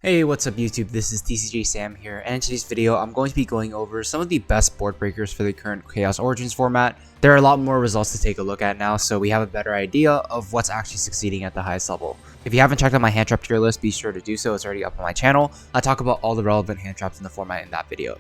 Hey, what's up YouTube? This is tcgsam here, and in today's video I'm going to be going over some of the best board breakers for the current Chaos Origins format. There are a lot more results to take a look at now, so we have a better idea of what's actually succeeding at the highest level. If you haven't checked out my hand trap tier list, be sure to do so. It's already up on my channel. I talk about all the relevant hand traps in the format in that video.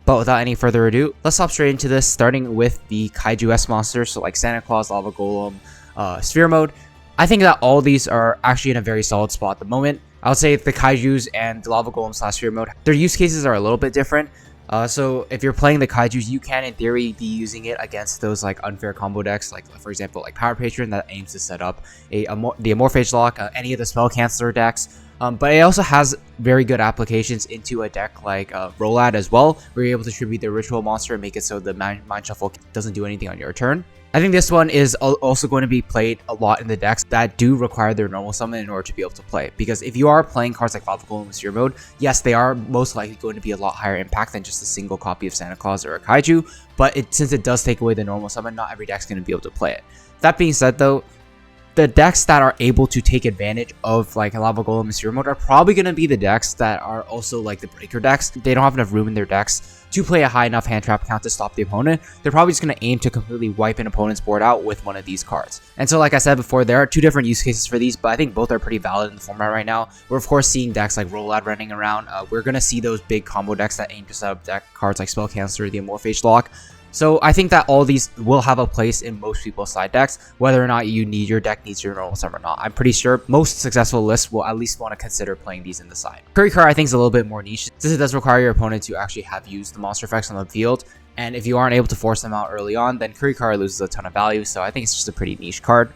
But without any further ado, let's hop straight into this, starting with the Kaiju S monsters, so like Santa Claus, Lava Golem, Sphere Mode. I think that all these are actually in a very solid spot at the moment. I would say the Kaijus and the Lava Golem / Sphere Mode, their use cases are a little bit different. So if you're playing the Kaijus, you can in theory be using it against those like unfair combo decks, like for example like Power Patron that aims to set up the Amorphage Lock, any of the Spell Canceller decks. But it also has very good applications into a deck like Rolad as well, where you're able to tribute the Ritual Monster and make it so the Mind Shuffle doesn't do anything on your turn. I think this one is also going to be played a lot in the decks that do require their normal summon in order to be able to play. Because if you are playing cards like Lava Golem in Sphere Mode, yes, they are most likely going to be a lot higher impact than just a single copy of Santa Claus or a Kaiju. But since it does take away the normal summon, not every deck's going to be able to play it. That being said though, the decks that are able to take advantage of like Lava Golem and Sphere Mode are probably going to be the decks that are also like the breaker decks. They don't have enough room in their decks to play a high enough hand trap count to stop the opponent. They're probably just going to aim to completely wipe an opponent's board out with one of these cards. And so like I said before, there are two different use cases for these, but I think both are pretty valid in the format right now. We're of course seeing decks like Rolad running around. We're going to see those big combo decks that aim to set up deck cards like Spell Canceller, the Amorphage Lock. So I think that all these will have a place in most people's side decks, whether or not your deck needs your normal summon or not. I'm pretty sure most successful lists will at least want to consider playing these in the side. Curry card I think is a little bit more niche, since it does require your opponent to actually have used the monster effects on the field. And if you aren't able to force them out early on, then Curry card loses a ton of value, so I think it's just a pretty niche card.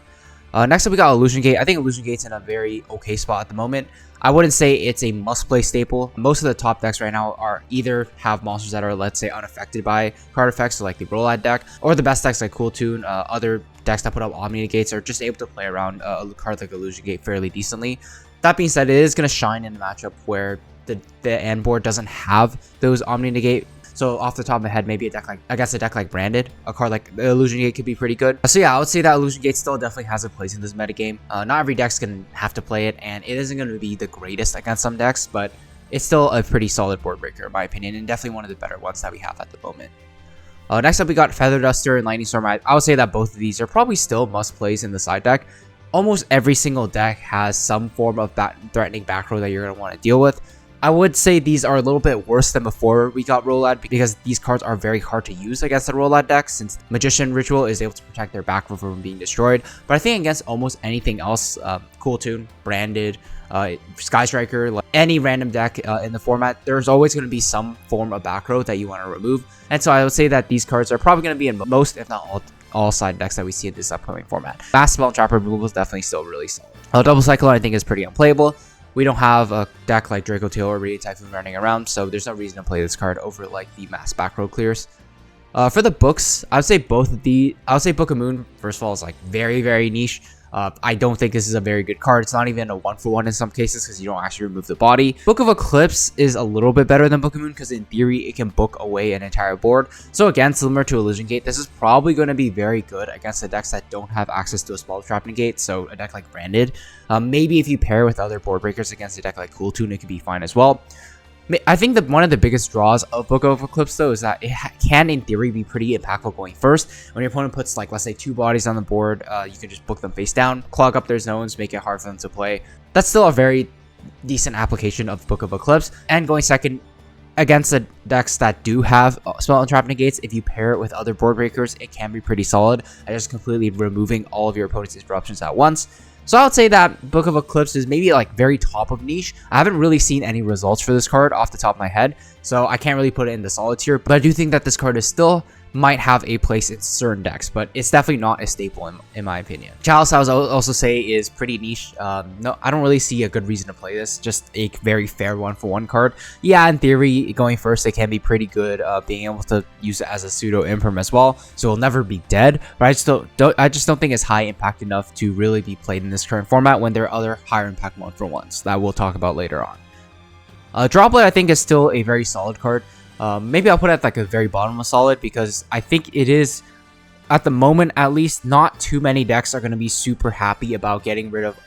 Next up we got Illusion Gate. I think Illusion Gate's in a very okay spot at the moment. I wouldn't say it's a must-play staple. Most of the top decks right now are either have monsters that are, let's say, unaffected by card effects, so like the Rolad deck, or the best decks like Cool Tune, other decks that put up Omni Negates are just able to play around a card like Illusion Gate fairly decently. That being said, it is going to shine in a matchup where the end board doesn't have those Omni Negate. So off the top of my head, maybe against a deck like Branded, a card like Illusion Gate could be pretty good. So yeah, I would say that Illusion Gate still definitely has a place in this metagame. Not every deck's gonna have to play it, and it isn't going to be the greatest against some decks, but it's still a pretty solid board breaker in my opinion, and definitely one of the better ones that we have at the moment. Next up, we got Feather Duster and Lightning Storm. I would say that both of these are probably still must plays in the side deck. Almost every single deck has some form of threatening back row that you're going to want to deal with. I would say these are a little bit worse than before we got Rolad, because these cards are very hard to use against the Rolad deck, since Magician Ritual is able to protect their back row from being destroyed. But I think against almost anything else, Cool Tune, Branded, Sky Striker, like any random deck in the format, there's always going to be some form of back row that you want to remove. And so I would say that these cards are probably going to be in most, if not all side decks that we see in this upcoming format. Mass Spell and Trap removal is definitely still really solid. Double Cyclone I think is pretty unplayable. We don't have a deck like Draco Tail or Radiant Typhoon running around, so there's no reason to play this card over like the mass back row clears. For the books, I would say Book of Moon, first of all, is like very, very niche. I don't think this is a very good card. It's not even a 1-for-1 in some cases because you don't actually remove the body. Book of Eclipse is a little bit better than Book of Moon because in theory it can book away an entire board. So again, similar to Illusion Gate, this is probably going to be very good against the decks that don't have access to a Spell Trap Negate. So a deck like Branded. Maybe if you pair with other board breakers against a deck like Cool Tune, it could be fine as well. I think that one of the biggest draws of Book of Eclipse though is that it can in theory be pretty impactful going first. When your opponent puts like, let's say 2 bodies on the board, you can just book them face down, clog up their zones, make it hard for them to play. That's still a very decent application of Book of Eclipse. And going second against the decks that do have Spell and Trap Negates, if you pair it with other board breakers, it can be pretty solid at just completely removing all of your opponent's disruptions at once. So I would say that Book of Eclipse is maybe like very top of niche. I haven't really seen any results for this card off the top of my head, so I can't really put it in the solid tier, but I do think that this card is still might have a place in certain decks, but it's definitely not a staple in my opinion. Chalice, I would also say, is pretty niche. No, I don't really see a good reason to play this. Just a very fair 1-for-1 card. Yeah, in theory, going first, it can be pretty good. Being able to use it as a pseudo imperm as well, so it'll never be dead. But I just don't think it's high impact enough to really be played in this current format when there are other higher impact 1-for-1s that we'll talk about later on. Droplet, I think, is still a very solid card. Maybe I'll put it at like a very bottom of solid because I think it is at the moment, at least, not too many decks are going to be super happy about getting rid of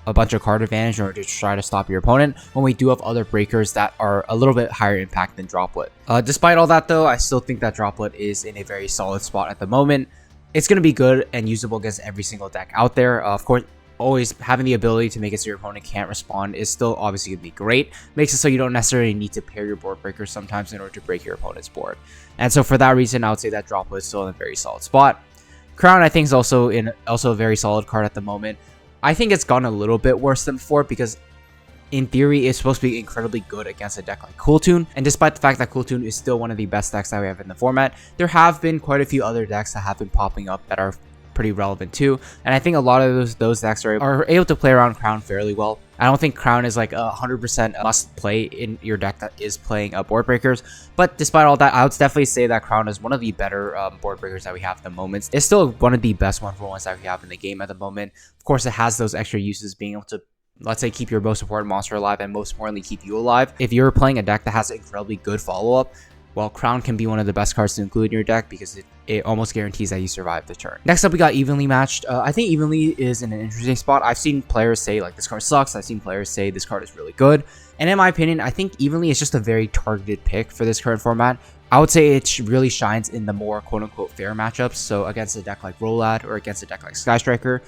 a bunch of card advantage or to try to stop your opponent when we do have other breakers that are a little bit higher impact than Droplet. Despite all that though, I still think that Droplet is in a very solid spot at the moment. It's going to be good and usable against every single deck out there. Of course, always having the ability to make it so your opponent can't respond is still obviously going to be great. Makes it so you don't necessarily need to pair your board breakers sometimes in order to break your opponent's board. And so for that reason, I would say that Droplet is still in a very solid spot. Crown, I think, is also a very solid card at the moment. I think it's gone a little bit worse than before because in theory, it's supposed to be incredibly good against a deck like Cool Tune. And despite the fact that Cool Tune is still one of the best decks that we have in the format, there have been quite a few other decks that have been popping up that are pretty relevant too, and I think a lot of those decks are able to play around Crown fairly well. I don't think Crown is like 100% must play in your deck that is playing board breakers, but despite all that, I would definitely say that Crown is one of the better board breakers that we have at the moment. It's still one of the best 1-for-1s that we have in the game at the moment. Of course, it has those extra uses, being able to, let's say, keep your most important monster alive and most importantly keep you alive. If you're playing a deck that has incredibly good follow-up, well, Crown can be one of the best cards to include in your deck because it almost guarantees that you survive the turn. Next up, we got Evenly Matched. I think Evenly is in an interesting spot. I've seen players say, like, this card sucks. I've seen players say this card is really good. And in my opinion, I think Evenly is just a very targeted pick for this current format. I would say it really shines in the more quote-unquote fair matchups. So against a deck like Rolad or against a deck like Sky Striker,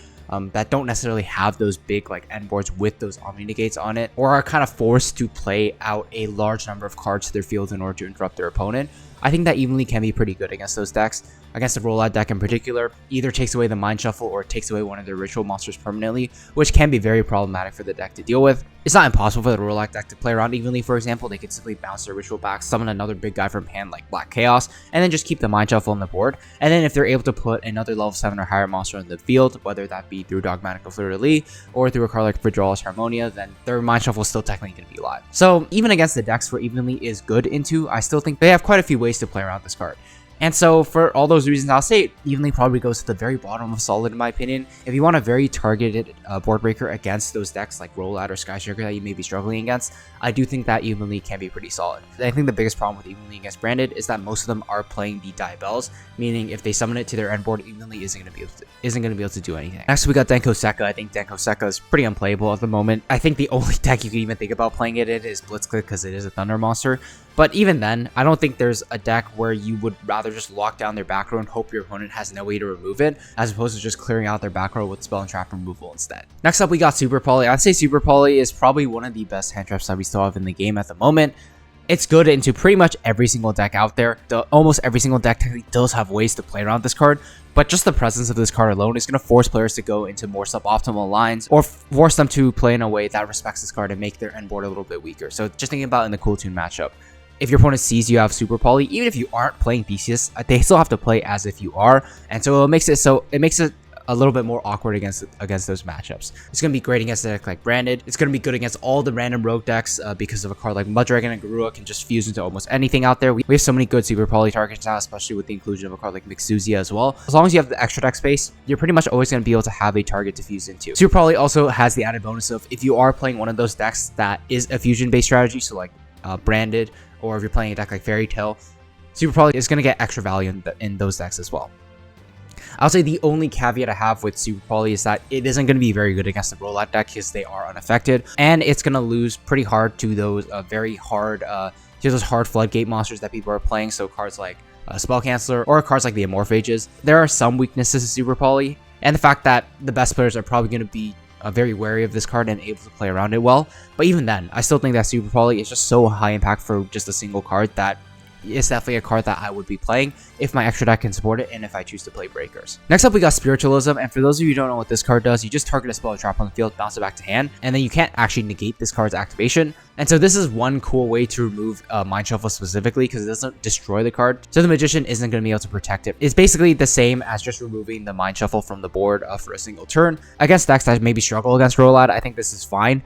that don't necessarily have those big like end boards with those Omni Negates on it, or are kind of forced to play out a large number of cards to their field in order to interrupt their opponent. I think that Evenly can be pretty good against those decks. Against the Rollout deck in particular, either takes away the Mind Shuffle or takes away one of their ritual monsters permanently, which can be very problematic for the deck to deal with. It's not impossible for the Rollout deck to play around Evenly. For example, they could simply bounce their ritual back, summon another big guy from hand like Black Chaos, and then just keep the Mind Shuffle on the board. And then if they're able to put another level 7 or higher monster on the field, whether that be through Dogmatic Fleur-de-Lis or through a card like Vidral's Harmonia, then their Mind Shuffle is still technically going to be live. So even against the decks where Evenly is good into, I still think they have quite a few ways to play around this card. And so for all those reasons, I'll say Evenly probably goes to the very bottom of solid in my opinion. If you want a very targeted board breaker against those decks like Rollout or Sky Striker that you may be struggling against, I do think that Evenly can be pretty solid. I think the biggest problem with Evenly against Branded is that most of them are playing the Diabells, meaning if they summon it to their end board, Evenly isn't going to be able to do anything. Next we got Denko Sekka. I think Denko Sekka is pretty unplayable at the moment. I think the only deck you can even think about playing it in is Blitzclick because it is a Thunder monster. But even then, I don't think there's a deck where you would rather just lock down their back row and hope your opponent has no way to remove it, as opposed to just clearing out their back row with spell and trap removal instead. Next up, we got Super Poly. I'd say Super Poly is probably one of the best hand traps that we still have in the game at the moment. It's good into pretty much every single deck out there. Almost every single deck technically does have ways to play around this card, but just the presence of this card alone is going to force players to go into more suboptimal lines or force them to play in a way that respects this card and make their end board a little bit weaker. So just thinking about in the Cool Tune matchup, if your opponent sees you have Super Poly, even if you aren't playing Theseus, they still have to play as if you are, and so it makes it a little bit more awkward against those matchups. It's going to be great against a deck like Branded. It's going to be good against all the random rogue decks because of a card like Muddragon and Garua can just fuse into almost anything out there. We have so many good Super Poly targets now, especially with the inclusion of a card like Mixuzia as well. As long as you have the extra deck space, you're pretty much always going to be able to have a target to fuse into. Super Poly also has the added bonus of if you are playing one of those decks that is a fusion-based strategy, so like Branded, or if you're playing a deck like Fairy Tail, Super Poly is going to get extra value in those decks as well. I'll say the only caveat I have with Super Poly is that it isn't going to be very good against the Rollout deck because they are unaffected, and it's going to lose pretty hard to those hard floodgate monsters that people are playing, so cards like Spell Canceller or cards like the Amorphages. There are some weaknesses to Super Poly, and the fact that the best players are probably going to be very wary of this card and able to play around it well. But even then, I still think that Super Poly is just so high impact for just a single card that it's definitely a card that I would be playing if my extra deck can support it and if I choose to play Breakers. Next up, we got Spiritualism, and for those of you who don't know what this card does, you just target a spell or trap on the field, bounce it back to hand, and then you can't actually negate this card's activation. And so this is one cool way to remove Mind Shuffle specifically because it doesn't destroy the card. So the Magician isn't going to be able to protect it. It's basically the same as just removing the Mind Shuffle from the board for a single turn. Against decks that maybe struggle against Rollout, I think this is fine.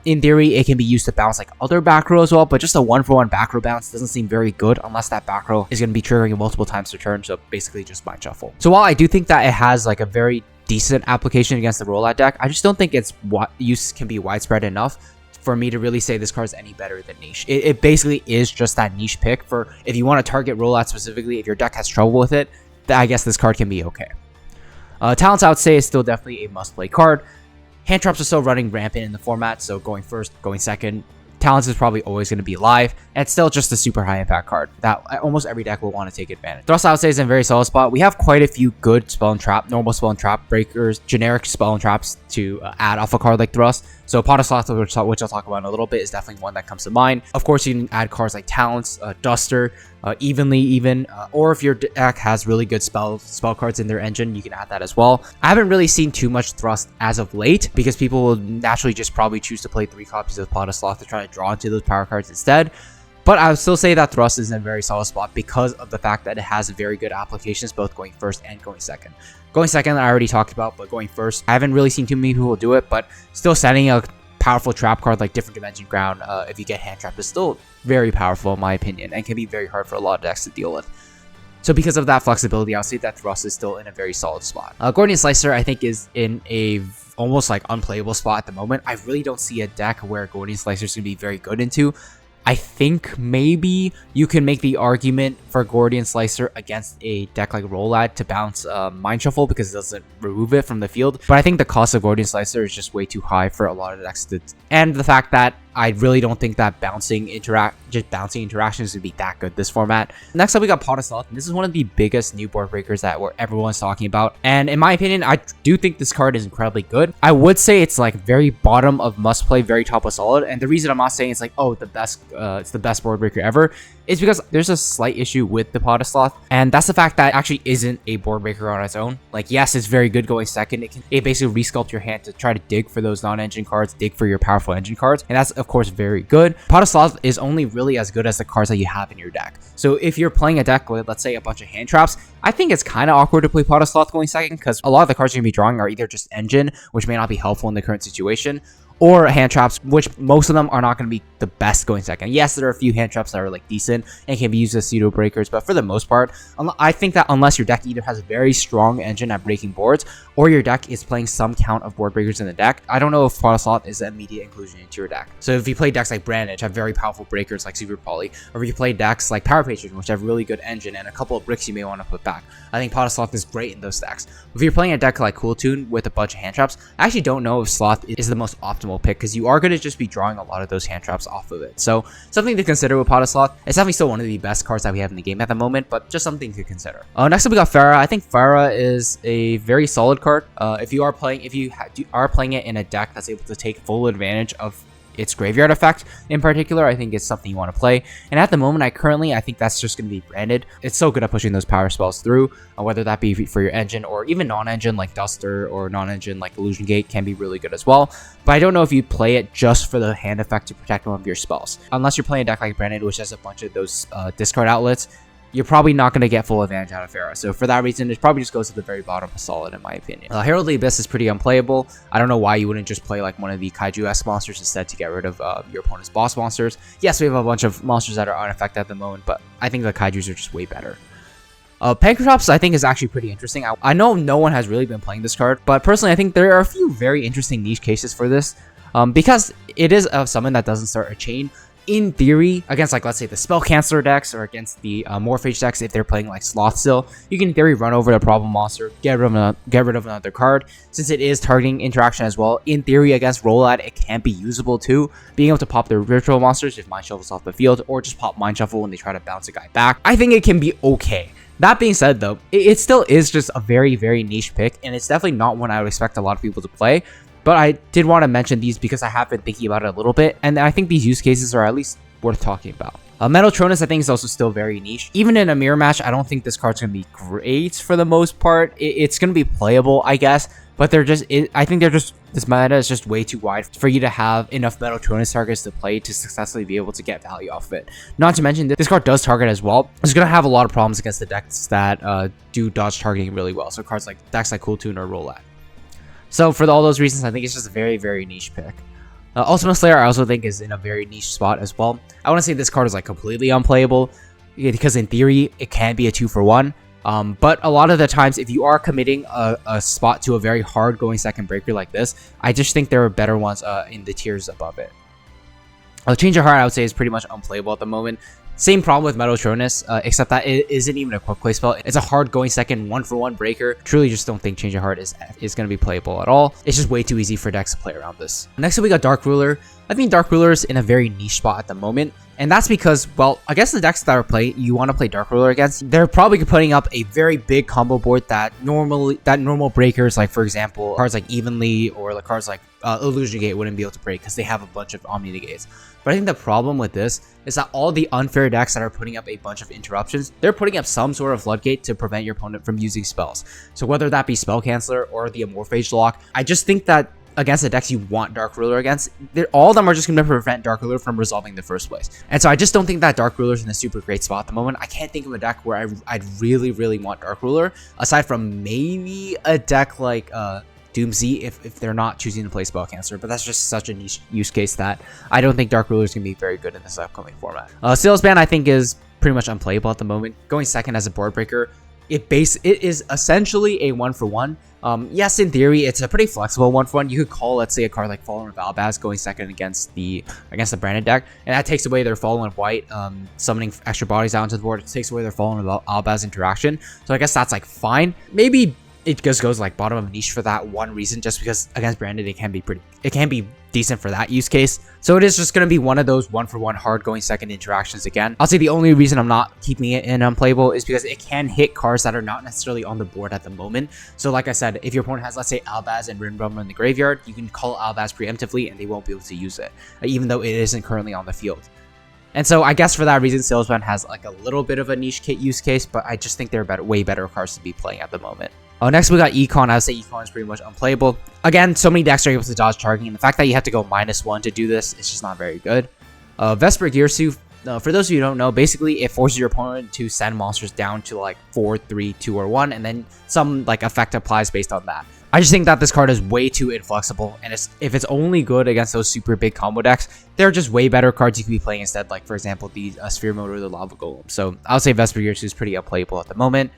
In theory, it can be used to bounce like other back row as well, but just a 1-for-1 back row bounce doesn't seem very good unless that back row is going to be triggering multiple times per turn, so basically just Mind Shuffle. So while I do think that it has like a very decent application against the Rollout deck, I just don't think its use can be widespread enough for me to really say this card is any better than Niche. It basically is just that niche pick for if you want to target Rollout specifically, if your deck has trouble with it, I guess this card can be okay. Talents, I would say, is still definitely a must-play card. Hand traps are still running rampant in the format, so going first, going second, Talents is probably always going to be alive, and it's still just a super high impact card that almost every deck will want to take advantage. Thrust, I would say, is in a very solid spot. We have quite a few good spell and trap, normal spell and trap breakers, generic spell and traps to add off a card like Thrust. So Pot of Sloth, which I'll talk about in a little bit, is definitely one that comes to mind. Of course, you can add cards like Talents, Duster, Evenly even, or if your deck has really good spell cards in their engine, you can add that as well. I haven't really seen too much Thrust as of late because people will naturally just probably choose to play 3 copies of Pot of Sloth to try to draw into those power cards instead. But I would still say that Thrust is in a very solid spot because of the fact that it has very good applications, both going first and going second. Going second, I already talked about, but going first, I haven't really seen too many people do it, but still setting a powerful trap card like Different Dimension Ground, if you get hand trapped, is still very powerful in my opinion, and can be very hard for a lot of decks to deal with. So because of that flexibility, I'll say that Thrust is still in a very solid spot. Gordian Slicer, I think, is in a almost like unplayable spot at the moment. I really don't see a deck where Gordian Slicer is going to be very good into. I think maybe you can make the argument for Gordian Slicer against a deck like Rolad to bounce Mind Shuffle because it doesn't remove it from the field. But I think the cost of Gordian Slicer is just way too high for a lot of decks. And the fact that I really don't think that bouncing interaction is going to be that good this format. Next up, we got Pot of Sloth. This is one of the biggest new board breakers that everyone's talking about. And in my opinion, I do think this card is incredibly good. I would say it's like very bottom of must play, very top of solid. And the reason I'm not saying it's like, oh, it's the best board breaker ever, is because there's a slight issue with the Pot of Sloth, and that's the fact that it actually isn't a board breaker on its own. Like, yes, it's very good going second. It basically resculpt your hand to try to dig for those non-engine cards, dig for your powerful engine cards, and that's of course very good. Pot of Sloth is only really as good as the cards that you have in your deck. So if you're playing a deck with, let's say, a bunch of hand traps, I think it's kind of awkward to play Pot of Sloth going second because a lot of the cards you're gonna be drawing are either just engine, which may not be helpful in the current situation, or hand traps, which most of them are not going to be the best going second. Yes, there are a few hand traps that are like decent and can be used as pseudo breakers, but for the most part, I think that unless your deck either has a very strong engine at breaking boards, or your deck is playing some count of board breakers in the deck, I don't know if Pot of Sloth is an immediate inclusion into your deck. So if you play decks like Brandon, which have very powerful breakers like Super Poly, or if you play decks like Power Patron, which have really good engine and a couple of bricks you may want to put back, I think Pot of Sloth is great in those decks. If you're playing a deck like Cool Tune with a bunch of hand traps, I actually don't know if Sloth is the most optimal pick because you are going to just be drawing a lot of those hand traps off of it. So something to consider with Pot of Sloth. It's definitely still one of the best cards that we have in the game at the moment, but just something to consider. Next up, we got Farah. I think Farah is a very solid card. If you are playing it in a deck that's able to take full advantage of its graveyard effect in particular, I think it's something you want to play. And at the moment, I think that's just going to be branded. It's so good at pushing those power spells through, whether that be for your engine or even non-engine like Duster, or non-engine like Illusion Gate can be really good as well. But I don't know if you play it just for the hand effect to protect one of your spells. Unless you're playing a deck like Branded, which has a bunch of those discard outlets, you're probably not going to get full advantage out of Farah. So for that reason, it probably just goes to the very bottom of solid in my opinion. Herald of the Abyss is pretty unplayable. I don't know why you wouldn't just play like one of the Kaiju-esque monsters instead to get rid of your opponent's boss monsters. Yes, we have a bunch of monsters that are unaffected at the moment, but I think the Kaijus are just way better. Pancratops, I think, is actually pretty interesting. I know no one has really been playing this card, but personally, I think there are a few very interesting niche cases for this because it is a summon that doesn't start a chain. In theory, against like, let's say, the Spell Canceller decks or against the Morphage decks, if they're playing like Sloth still, you can in theory run over the problem monster, get rid of another card. Since it is targeting interaction as well, in theory against Rolad, it can be usable too. Being able to pop their virtual monsters if Mind Shuffle's off the field, or just pop Mind Shuffle when they try to bounce a guy back. I think it can be okay. That being said though, it still is just a very, very niche pick, and it's definitely not one I would expect a lot of people to play. But I did want to mention these because I have been thinking about it a little bit, and I think these use cases are at least worth talking about. Metatronus, I think, is also still very niche. Even in a mirror match, I don't think this card's going to be great for the most part. It's going to be playable, I guess, but this meta is just way too wide for you to have enough Metatronus targets to play to successfully be able to get value off of it. Not to mention, this card does target as well. It's going to have a lot of problems against the decks that do dodge targeting really well. So cards like decks like Cool Tune or Rolad. So for all those reasons, I think it's just a very, very niche pick. Ultimate Slayer, I also think, is in a very niche spot as well. I want to say this card is like completely unplayable because in theory, it can be a 2-for-1. But a lot of the times, if you are committing a spot to a very hard going second breaker like this, I just think there are better ones in the tiers above it. Change of Heart, I would say, is pretty much unplayable at the moment. Same problem with Metotronus, except that it isn't even a quick play spell. It's a hard going second 1-for-1 breaker. Truly just don't think Change of Heart is going to be playable at all. It's just way too easy for decks to play around this. Next up, we got Dark Ruler. I think Dark Ruler is in a very niche spot at the moment. And that's because, well, I guess the decks that are you want to play Dark Ruler against, they're probably putting up a very big combo board that normal breakers, like for example, cards like Evenly or like cards like Illusion Gate wouldn't be able to break because they have a bunch of Omni Negates. But I think the problem with this is that all the unfair decks that are putting up a bunch of interruptions, they're putting up some sort of floodgate to prevent your opponent from using spells. So whether that be Spell Canceller or the Amorphage Lock, I just think that against the decks you want Dark Ruler against, all of them are just going to prevent Dark Ruler from resolving in the first place. And so I just don't think that Dark Ruler is in a super great spot at the moment. I can't think of a deck where I'd really, really want Dark Ruler, aside from maybe a deck like Doomsday if they're not choosing to play Spell Canceller, but that's just such a niche use case that I don't think Dark Ruler is going to be very good in this upcoming format. Salesman I think is pretty much unplayable at the moment. Going second as a board breaker, it is essentially a 1-for-1. Yes, in theory, it's a pretty flexible 1-for-1. You could call, let's say, a card like Fallen of Albaz going second against the branded deck, and that takes away their Fallen White, summoning extra bodies out into the board. It takes away their Fallen of Albaz interaction. So I guess that's like fine. Maybe it just goes like bottom of niche for that one reason, just because against branded it can be decent for that use case. So it is just going to be one of those 1-for-1 hard going second interactions again. I'll say the only reason I'm not keeping it in unplayable is because it can hit cards that are not necessarily on the board at the moment. So like I said, if your opponent has, let's say, Albaz and Rinbrummer in the graveyard, you can call Albaz preemptively and they won't be able to use it, even though it isn't currently on the field. And so I guess for that reason, Salesman has like a little bit of a niche kit use case, but I just think they're way better cards to be playing at the moment. Next, we got Econ. I would say Econ is pretty much unplayable. Again, so many decks are able to dodge targeting, and the fact that you have to go -1 to do this is just not very good. Vesper Gearsu, for those of you who don't know, basically it forces your opponent to send monsters down to like 4, 3, 2, or 1, and then some like effect applies based on that. I just think that this card is way too inflexible, and if it's only good against those super big combo decks, there are just way better cards you could be playing instead, like for example the Sphere Mode or the Lava Golem. So I would say Vesper Gearsu is pretty unplayable at the moment.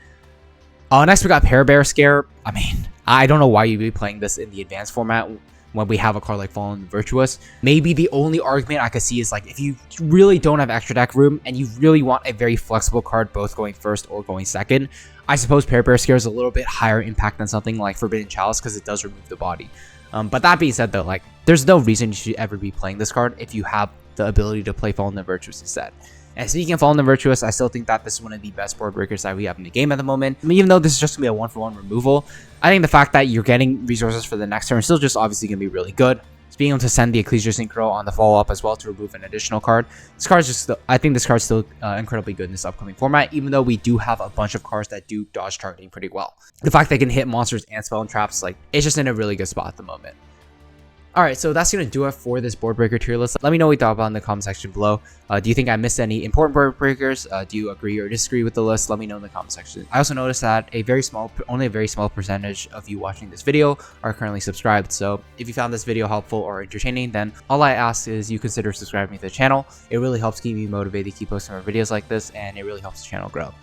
Next we got Parabear Scare. I mean, I don't know why you'd be playing this in the advanced format when we have a card like Fallen Virtuous. Maybe the only argument I could see is like if you really don't have extra deck room and you really want a very flexible card both going first or going second, I suppose Parabear Scare is a little bit higher impact than something like Forbidden Chalice because it does remove the body. But that being said though, like there's no reason you should ever be playing this card if you have the ability to play Fallen Virtuous instead. And speaking of Fallen Virtuous, I still think that this is one of the best board breakers that we have in the game at the moment. I mean, even though this is just going to be a 1-for-1 removal, I think the fact that you're getting resources for the next turn is still just obviously going to be really good. So being able to send the Ecclesia Synchro on the follow-up as well to remove an additional card. This card is just, I think this card's still incredibly good in this upcoming format, even though we do have a bunch of cards that do dodge targeting pretty well. The fact they can hit monsters and spell and traps, like, it's just in a really good spot at the moment. Alright, so that's going to do it for this board breaker tier list. Let me know what you thought about in the comment section below. Do you think I missed any important board breakers? Do you agree or disagree with the list? Let me know in the comment section. I also noticed that only a very small percentage of you watching this video are currently subscribed. So if you found this video helpful or entertaining, then all I ask is you consider subscribing to the channel. It really helps keep me motivated to keep posting more videos like this, and it really helps the channel grow.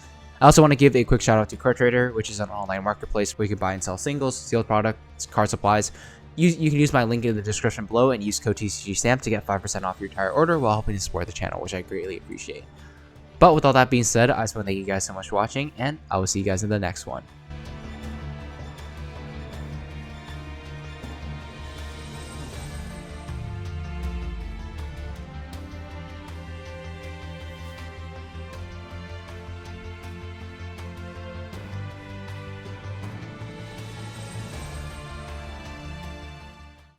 I also want to give a quick shout out to Card Trader, which is an online marketplace where you can buy and sell singles, sealed products, card supplies. You can use my link in the description below and use code tcgsam to get 5% off your entire order while helping to support the channel, which I greatly appreciate. But with all that being said, I just want to thank you guys so much for watching, and I will see you guys in the next one.